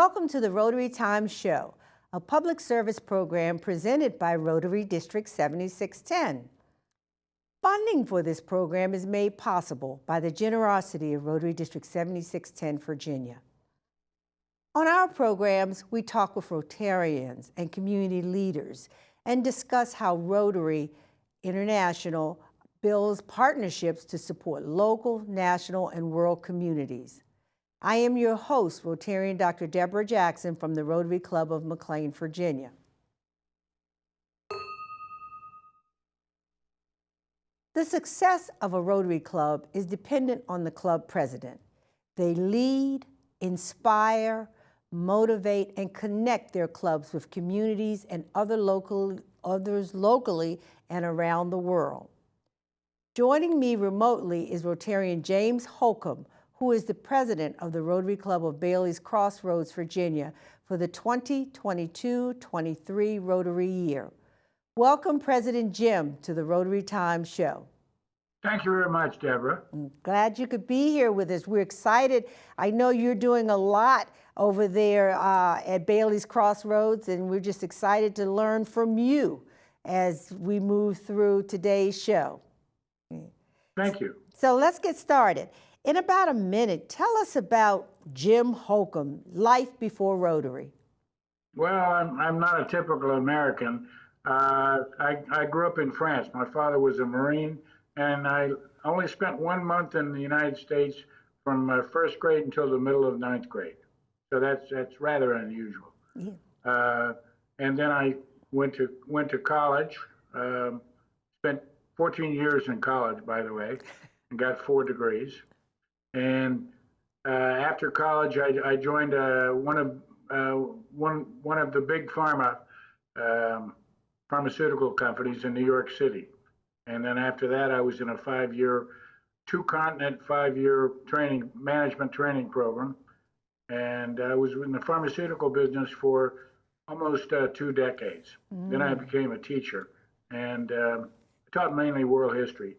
Welcome to the Rotary Time Show, a public service program presented by Rotary District 7610. Funding for this program is made possible by the generosity of Rotary District 7610, Virginia. On our programs, we talk with Rotarians and community leaders and discuss how Rotary International builds partnerships to support local, national, and world communities. I am your host, Rotarian Dr. Deborah Jackson from the Rotary Club of McLean, Virginia. The success of a Rotary Club is dependent on the club president. They lead, inspire, motivate, and connect their clubs with communities and others locally and around the world. Joining me remotely is Rotarian James Holcombe, who is the president of the Rotary Club of Bailey's Crossroads, Virginia, for the 2022-23 Rotary year. Welcome, President Jim, to the Rotary Time Show. Thank you very much, Deborah. I'm glad you could be here with us. We're excited. I know you're doing a lot over there at Bailey's Crossroads, and we're just excited to learn from you as we move through today's show. Thank you. So let's get started. In about a minute, tell us about Jim Holcombe, life before Rotary. Well, I'm not a typical American. I grew up in France. My father was a Marine, and I only spent 1 month in the United States from first grade until the middle of ninth grade. So that's rather unusual. Yeah. And then I went to college. Spent 14 years in college, by the way, and got 4 degrees. And after college, I joined one of the big pharmaceutical companies in New York City. And then after that, I was in a 5-year, 2-continent, 5-year management training program. And I was in the pharmaceutical business for almost 2 decades. Then I became a teacher and taught mainly world history.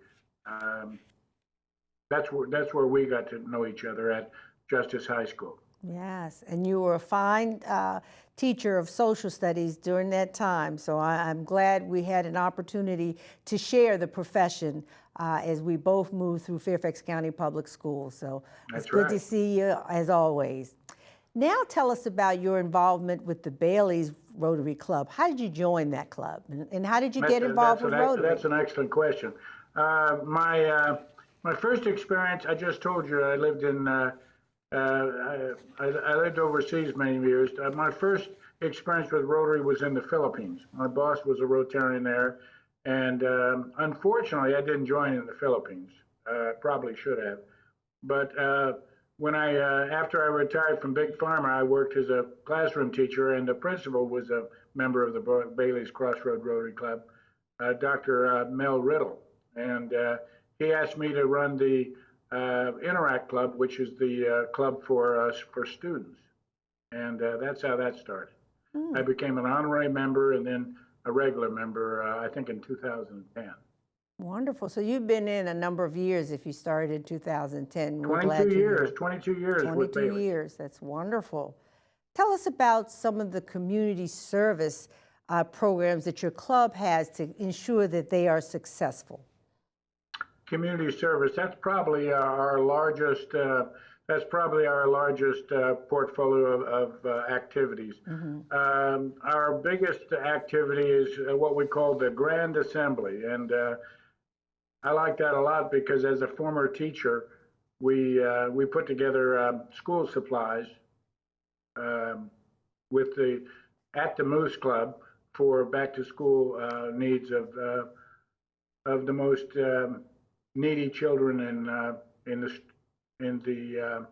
That's where we got to know each other at Justice High School. Yes, and you were a fine teacher of social studies during that time, so I'm glad we had an opportunity to share the profession as we both moved through Fairfax County Public Schools. So it's good to see you as always. Now tell us about your involvement with the Bailey's Rotary Club. How did you join that club, and how did you get involved with Rotary? That's an excellent question. My first experience, I just told you, I lived in. I lived overseas many years. My first experience with Rotary was in the Philippines. My boss was a Rotarian there, and unfortunately, I didn't join in the Philippines. Probably should have. But when after I retired from Big Pharma, I worked as a classroom teacher, and the principal was a member of the Bailey's Crossroad Rotary Club, Dr. Mel Riddle, and he asked me to run the Interact Club, which is the club for students, and that's how that started. I became an honorary member and then a regular member, I think in 2010. Wonderful. So you've been in a number of years if you started in 2010. 22 years. 22 years with Bailey. 22 years. That's wonderful. Tell us about some of the community service programs that your club has to ensure that they are successful. Community service, that's probably our largest portfolio of activities. Our biggest activity is what we call the Grand Assembly, and I like that a lot because as a former teacher, we put together school supplies at the Moose Club for back to school needs of the most needy children in the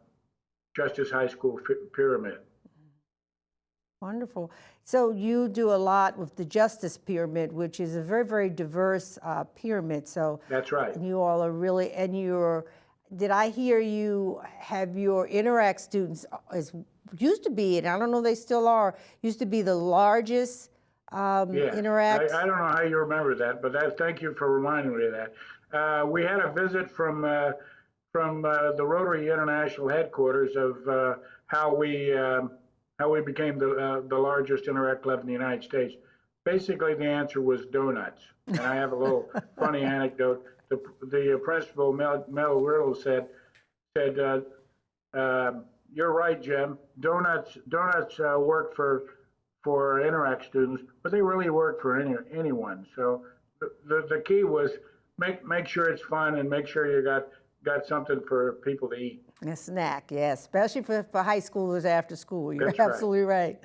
Justice High School pyramid. Wonderful. So you do a lot with the Justice Pyramid, which is a very, very diverse pyramid. So that's right. And you all are really, and did I hear you have your Interact students, as used to be, and I don't know if they still are, used to be the largest Interact? I don't know how you remember that, but thank you for reminding me of that. We had a visit from the Rotary International headquarters of how we how we became the largest Interact club in the United States. Basically, the answer was donuts. And I have a little funny anecdote. The principal, Mel Riddle, said you're right, Jim. Donuts work for Interact students, but they really work for anyone. So the key was make sure it's fun and make sure you got something for people to eat. A snack, yes, especially for high schoolers after school. You're That's right. absolutely right.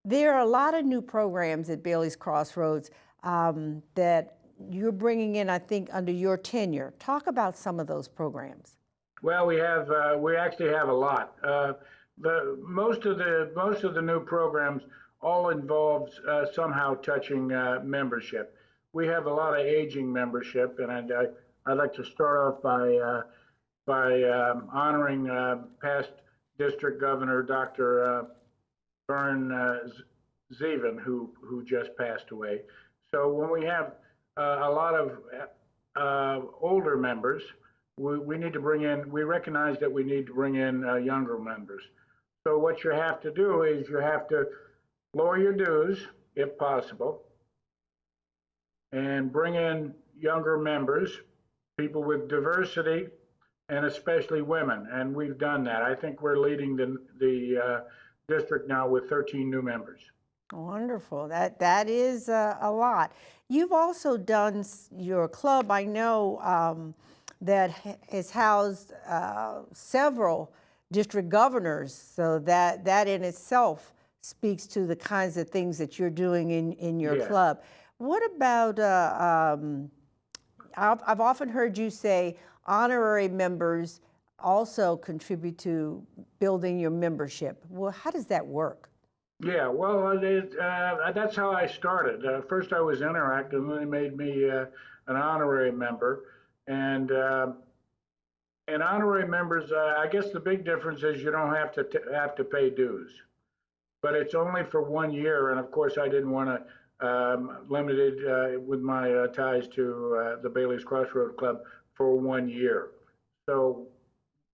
There are a lot of new programs at Bailey's Crossroads that you're bringing in, I think, under your tenure. Talk about some of those programs. Well, we actually have a lot. Most of the new programs all involve somehow touching membership. We have a lot of aging membership, and I'd like to start off by honoring past District Governor Dr. Vern Zeven, who just passed away. So when we have a lot of older members, we need to bring in, we recognize that we need to bring in younger members. So what you have to do is you have to lower your dues, if possible, and bring in younger members, people with diversity, and especially women. And we've done that. I think we're leading the district now with 13 new members. Wonderful. That is a lot. You've also done your club, I know, that has housed several district governors. So that in itself speaks to the kinds of things that you're doing in your club. What about, I've often heard you say honorary members also contribute to building your membership. Well, how does that work? Yeah, well, that's how I started. First I was Interact, and then they made me an honorary member. And honorary members, I guess the big difference is you don't have to pay dues, but it's only for 1 year. And of course, I didn't want to limit it with my ties to the Bailey's Crossroads Club for 1 year. So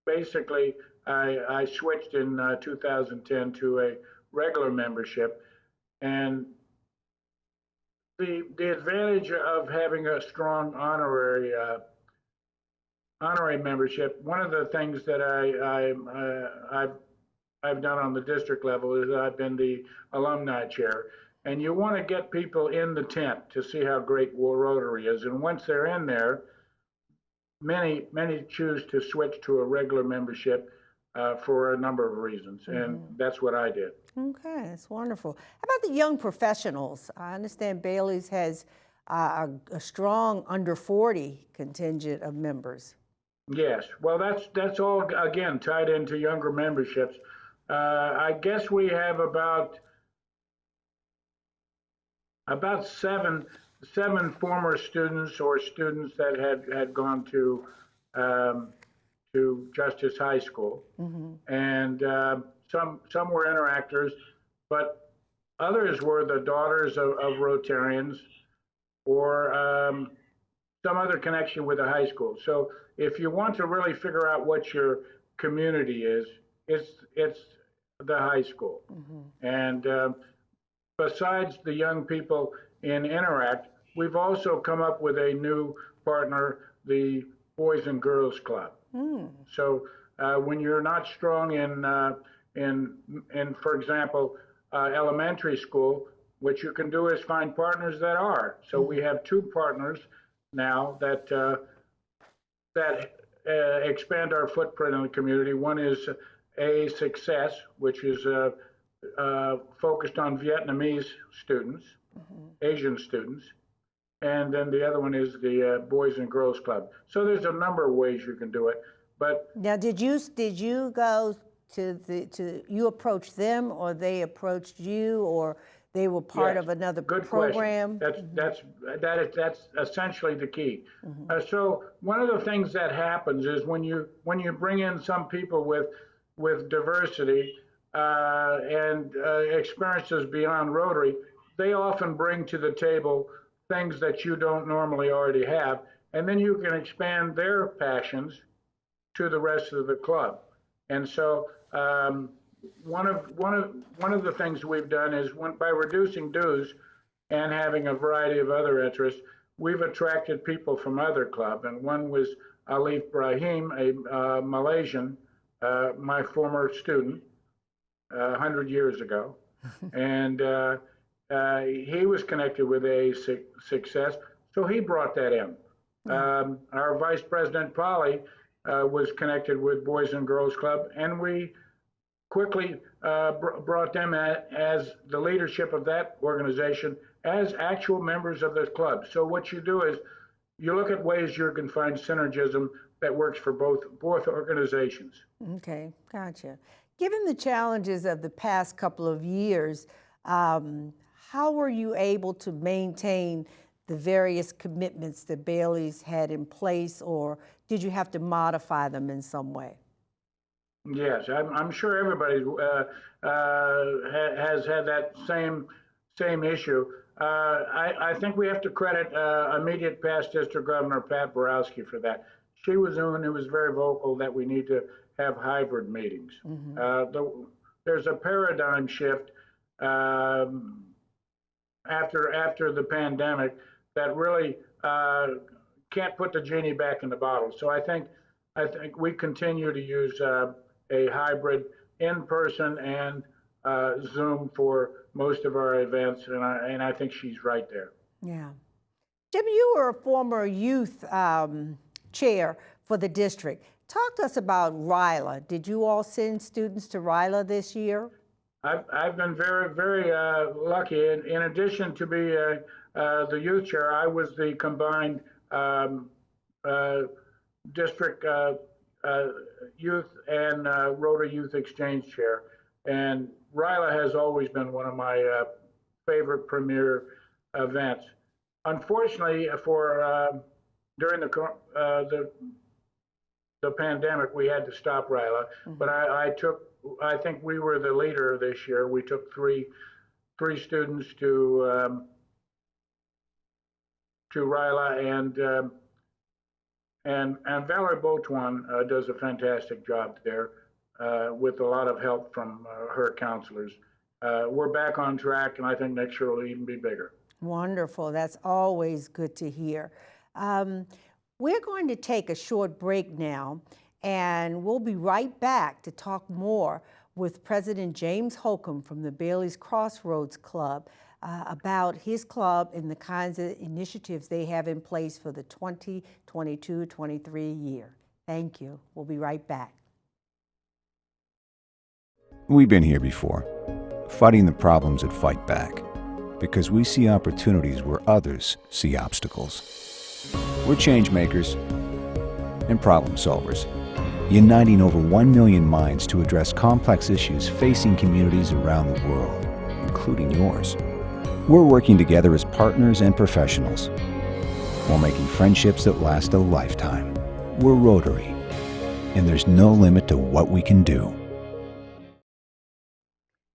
basically, I switched in 2010 to a regular membership, and the advantage of having a strong honorary membership. One of the things that I've done on the district level is I've been the alumni chair, and you want to get people in the tent to see how great Rotary is. And once they're in there, many choose to switch to a regular membership for a number of reasons, and that's what I did. Okay, that's wonderful. How about the young professionals? I understand Bailey's has a strong under 40 contingent of members. Yes, well, that's all again tied into younger memberships. I guess we have about seven former students or students that had gone to Justice High School, and some were interactors, but others were the daughters of Rotarians or some other connection with the high school. So if you want to really figure out what your community is, it's the high school. And besides the young people in Interact, we've also come up with a new partner, the Boys and Girls Club. So when you're not strong in for example, elementary school, what you can do is find partners that are. So we have 2 partners now that expand our footprint in the community. One is A Success, which is focused on Vietnamese students, Asian students, and then the other one is the Boys and Girls Club. So there's a number of ways you can do it. But now, did you go to you approach them, or they approached you, or they were part of another program? That's essentially the key. So one of the things that happens is when you bring in some people with diversity and experiences beyond Rotary, they often bring to the table things that you don't normally already have, and then you can expand their passions to the rest of the club. And so one of the things we've done is by reducing dues and having a variety of other interests, we've attracted people from other clubs. And one was Alif Brahim, a Malaysian, my former student, 100 years ago, and he was connected with a success, so he brought that in. Our Vice President Polly was connected with Boys and Girls Club, and we quickly brought them as the leadership of that organization as actual members of the club. So what you do is you look at ways you can find synergism that works for both organizations. Okay, gotcha. Given the challenges of the past couple of years, how were you able to maintain the various commitments that Bailey's had in place, or did you have to modify them in some way? Yes, I'm sure everybody has had that same issue. I think we have to credit immediate past District Governor Pat Borowski for that. She was the one who was very vocal that we need to have hybrid meetings. There's a paradigm shift after the pandemic that really can't put the genie back in the bottle. So I think we continue to use a hybrid in-person and Zoom for most of our events, and I think she's right there. Yeah. Jim, you were a former youth chair for the district. Talk to us about RILA. Did you all send students to RILA this year? I've been very lucky. In addition to be the youth chair, I was the combined district youth and Rotary Youth Exchange chair. And RILA has always been one of my favorite premier events. Unfortunately, during the pandemic, we had to stop RILA. But I think we were the leader this year. We took three students to RILA, and Valerie Beautoine does a fantastic job there with a lot of help from her counselors. We're back on track, and I think next year will even be bigger. Wonderful. That's always good to hear. We're going to take a short break now, and we'll be right back to talk more with President James Holcombe from the Bailey's Crossroads Club about his club and the kinds of initiatives they have in place for the 2022-23 year. Thank you. We'll be right back. We've been here before, fighting the problems that fight back, because we see opportunities where others see obstacles. We're change makers and problem solvers, uniting over 1 million minds to address complex issues facing communities around the world, including yours. We're working together as partners and professionals while making friendships that last a lifetime. We're Rotary, and there's no limit to what we can do.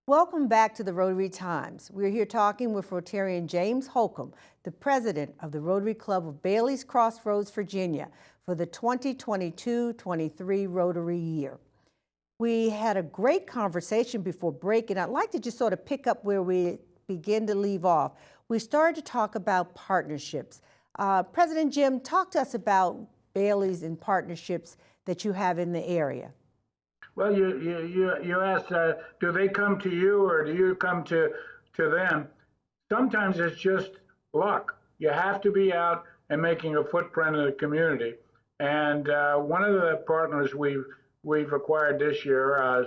Welcome back to the Rotary Times. We're here talking with Rotarian James Holcombe, the president of the Rotary Club of Bailey's Crossroads, Virginia, for the 2022-23 Rotary year. We had a great conversation before break, and I'd like to just sort of pick up where we begin to leave off. We started to talk about partnerships. President Jim, talk to us about Bailey's and partnerships that you have in the area. Well, you asked, do they come to you or do you come to them? Sometimes it's just luck. You have to be out and making a footprint in the community. And one of the partners we've acquired this year,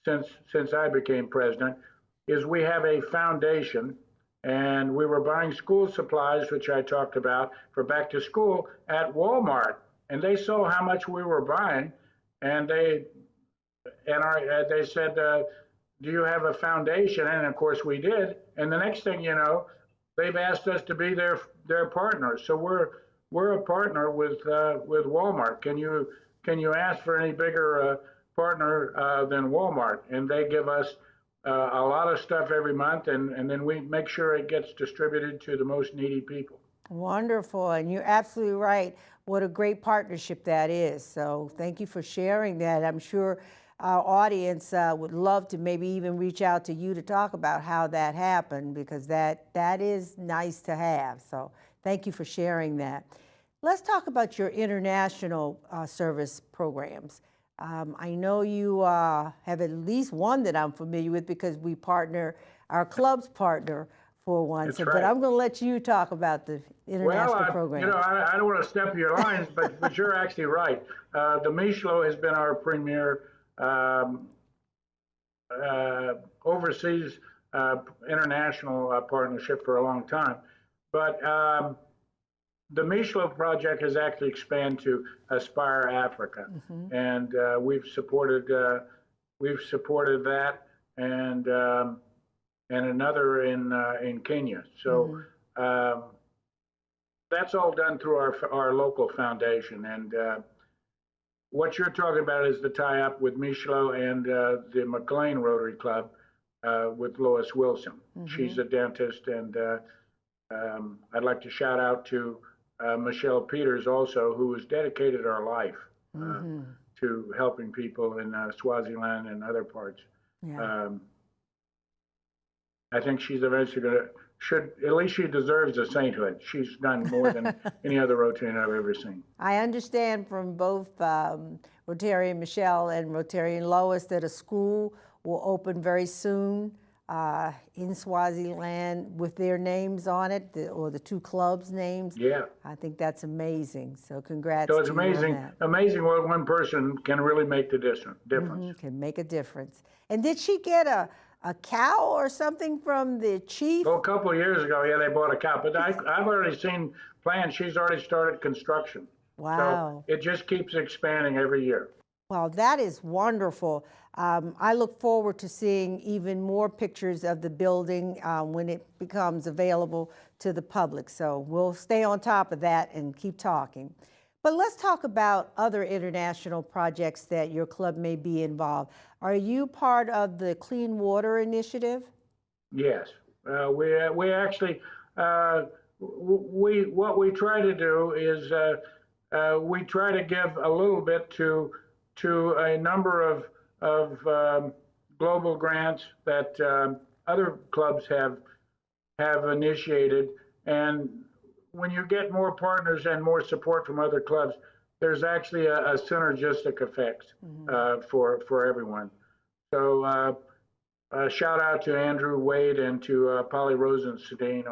since I became president, is we have a foundation, and we were buying school supplies, which I talked about, for back to school at Walmart, and they saw how much we were buying, and they said, do you have a foundation? And of course we did. And the next thing you know, they've asked us to be their partner. So we're a partner with Walmart. Can you ask for any bigger partner than Walmart? And they give us a lot of stuff every month, and then we make sure it gets distributed to the most needy people. Wonderful, and you're absolutely right. What a great partnership that is. So thank you for sharing that. I'm sure our audience would love to maybe even reach out to you to talk about how that happened, because that is nice to have. So thank you for sharing that. Let's talk about your international service programs. I know you have at least one that I'm familiar with because we partner, our clubs partner for one. That's So, right. but I'm going to let you talk about the international program. Well, I don't want to step your lines, but you're actually right. The Mishlo has been our premier overseas international partnership for a long time. But the Mishlo project has actually expanded to Aspire Africa, and we've supported that, and another in Kenya. So that's all done through our local foundation. And what you're talking about is the tie-up with Mishlo and the McLean Rotary Club with Lois Wilson. She's a dentist, and I'd like to shout out to Michelle Peters also, who has dedicated her life to helping people in Swaziland and other parts. Yeah. I think she's eventually at least she deserves a sainthood. She's done more than any other Rotarian I've ever seen. I understand from both Rotarian Michelle and Rotarian Lois that a school will open very soon in Swaziland with their names on it, or the two clubs' names. Yeah. I think that's amazing. So congrats So it's to you on amazing, that. amazing what one person can really make the difference. Can make a difference. And did she get a cow or something from the chief? Well, a couple of years ago, yeah, they bought a cow, but I've already seen plans. She's already started construction. Wow. So it just keeps expanding every year. Well, that is wonderful. I look forward to seeing even more pictures of the building when it becomes available to the public. So we'll stay on top of that and keep talking. But let's talk about other international projects that your club may be involved. Are you part of the Clean Water Initiative? Yes, we actually what we try to do is we try to give a little bit to a number of global grants that other clubs have initiated. And when you get more partners and more support from other clubs, there's actually a synergistic effect for everyone. So shout out to Andrew Wade and to Polly Rosenstein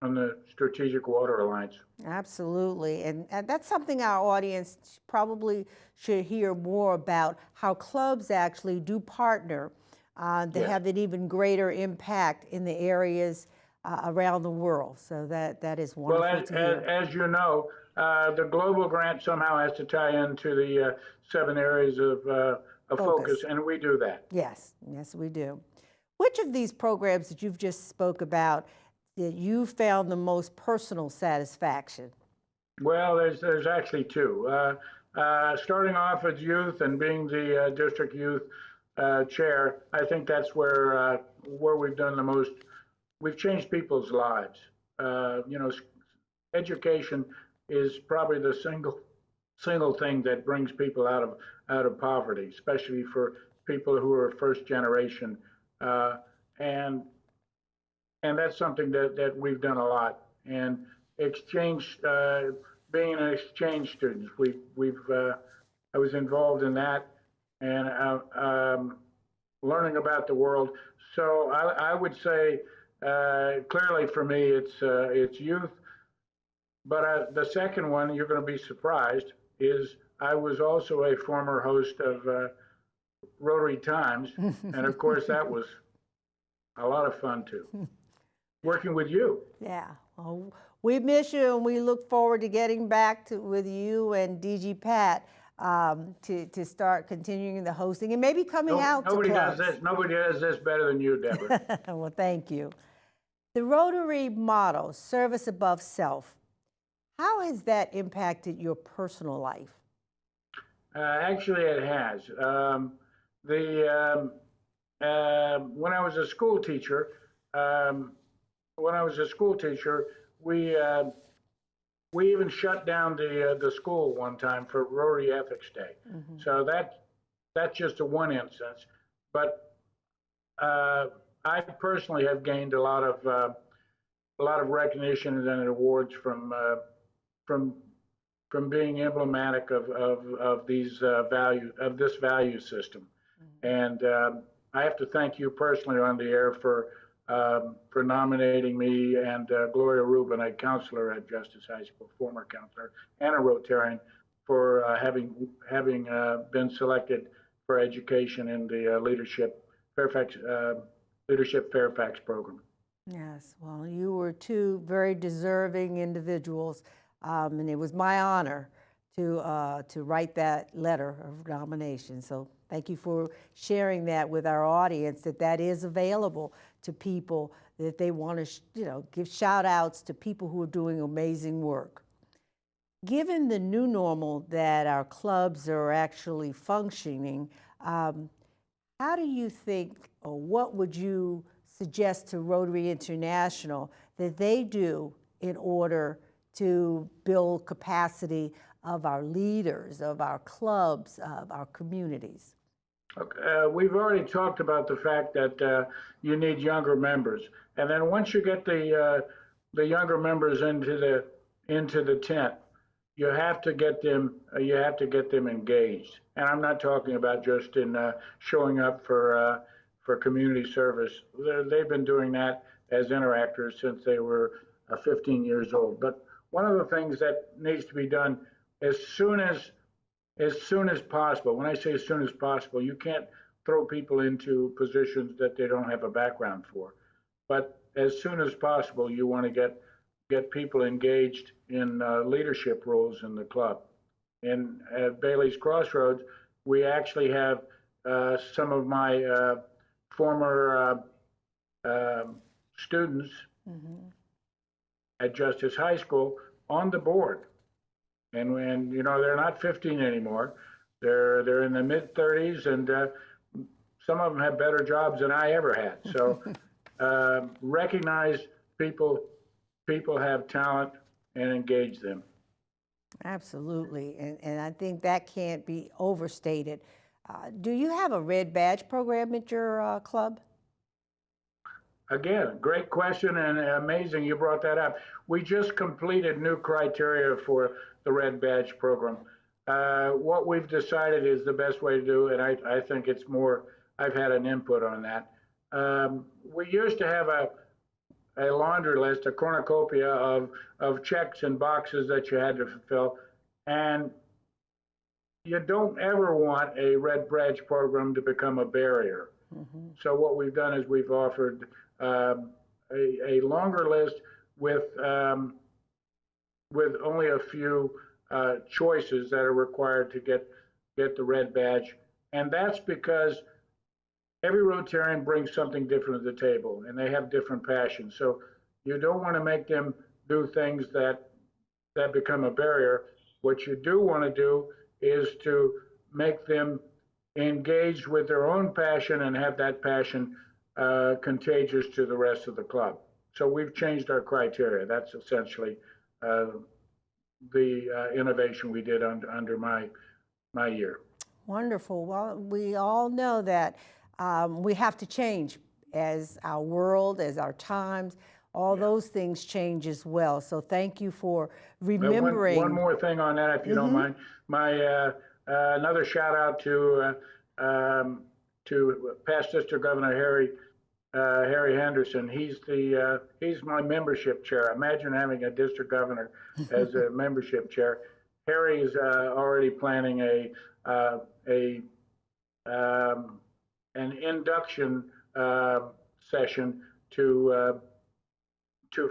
on the Strategic Water Alliance. Absolutely, and that's something our audience probably should hear more about, how clubs actually do partner to have an even greater impact in the areas around the world. So that is wonderful to hear. As you know, the global grant somehow has to tie into the 7 areas of focus, and we do that. Yes, yes, we do. Which of these programs that you've just spoke about that you found the most personal satisfaction? Well, there's actually 2. Starting off as youth and being the district youth chair, I think that's where we've done the most. We've changed people's lives. Education is probably the single thing that brings people out of poverty, especially for people who are first generation, and that's something that we've done a lot. And exchange, being an exchange student, I was involved in that, and learning about the world. So I would say clearly for me it's youth. But the second one, you're going to be surprised, is I was also a former host of Rotary Times, and of course that was a lot of fun too. Working with you. Yeah, well, we miss you, and we look forward to getting back with you and DG Pat to start continuing the hosting and maybe coming out to clubs. Nobody does this better than you, Deborah. Well, thank you. The Rotary motto, service above self, how has that impacted your personal life? Actually, it has. When I was a school teacher, we even shut down the school one time for Rotary Ethics Day. So that's just a one instance. But I personally have gained a lot of recognition and awards from from being emblematic of these this value system. And I have to thank you personally on the air for nominating me and Gloria Rubin, a counselor at Justice High School, former counselor and a Rotarian, for having been selected for education in the Leadership Fairfax program. Yes, well, you were two very deserving individuals, and it was my honor to write that letter of nomination. So thank you for sharing that with our audience, that is available to people that they want to, give shout outs to people who are doing amazing work. Given the new normal that our clubs are actually functioning, how do you think, or what would you suggest to Rotary International that they do in order to build capacity of our leaders, of our clubs, of our communities? Okay. We've already talked about the fact that you need younger members, and then once you get the younger members into the tent, you have to get them engaged. And I'm not talking about just in showing up for community service. They've been doing that as interactors since they were 15 years old. But one of the things that needs to be done as soon as possible. When I say as soon as possible, you can't throw people into positions that they don't have a background for. But as soon as possible, you want to get people engaged in leadership roles in the club. And at Bailey's Crossroads, we actually have some of my former students at Justice High School on the board. And when they're not 15 anymore, they're in the mid 30s, and some of them have better jobs than I ever had. So recognize people have talent and engage them. Absolutely, and I think that can't be overstated. Do you have a red badge program at your club? Again, great question, and amazing you brought that up. We just completed new criteria for the Red Badge program. What we've decided is the best way to do it, and I think it's more, I've had an input on that. We used to have a laundry list, a cornucopia of checks and boxes that you had to fulfill, and you don't ever want a Red Badge program to become a barrier. So what we've done is we've offered a longer list with only a few choices that are required to get the Red Badge, and that's because every Rotarian brings something different to the table, and they have different passions. So you don't want to make them do things that become a barrier. What you do want to do is to make them engaged with their own passion and have that passion contagious to the rest of the club. So we've changed our criteria. That's essentially the innovation we did under my year. Wonderful. Well, we all know that we have to change as our world, as our times, all those things change as well. So thank you for remembering. One more thing on that, if you don't mind. My another shout out to past District Governor Harry Henderson. He's my membership chair. Imagine having a district governor as a membership chair. Harry is already planning an induction session to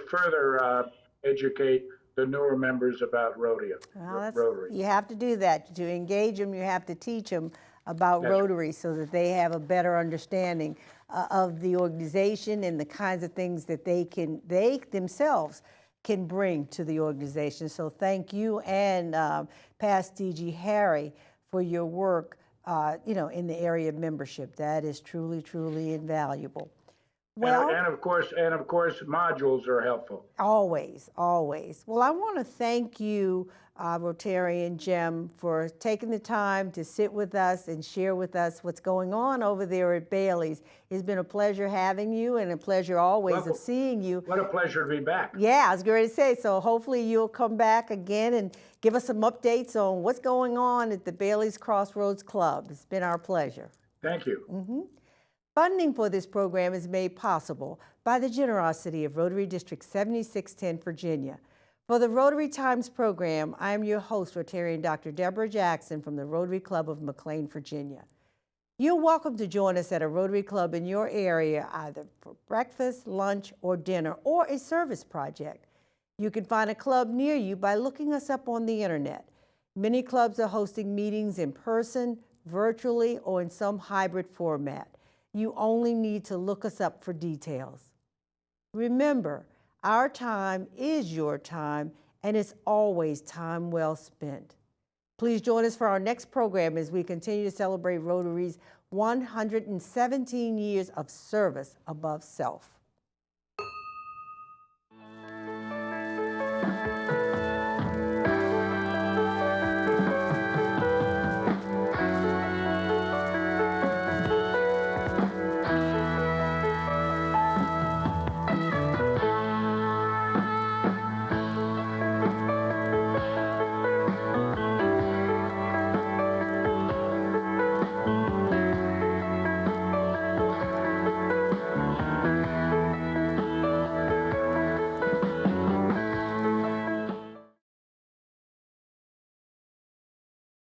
further educate the newer members about Rotary. You have to do that. To engage them, you have to teach them about Rotary so that they have a better understanding of the organization and the kinds of things that they themselves can bring to the organization. So thank you and past DG Harry for your work in the area of membership. That is truly, truly invaluable. Well, and of course, modules are helpful. always, always. Well, I want to thank you, Rotarian Jim, for taking the time to sit with us and share with us what's going on over there at Bailey's. It's been a pleasure having you and a pleasure always of seeing you. What a pleasure to be back. Yeah, I was going to say, so hopefully you'll come back again and give us some updates on what's going on at the Bailey's Crossroads Club. It's been our pleasure. Thank you. Funding for this program is made possible by the generosity of Rotary District 7610, Virginia. For the Rotary Times program, I am your host, Rotarian Dr. Deborah Jackson from the Rotary Club of McLean, Virginia. You're welcome to join us at a Rotary Club in your area, either for breakfast, lunch, or dinner, or a service project. You can find a club near you by looking us up on the internet. Many clubs are hosting meetings in person, virtually, or in some hybrid format. You only need to look us up for details. Remember, our time is your time, and it's always time well spent. Please join us for our next program as we continue to celebrate Rotary's 117 years of service above self.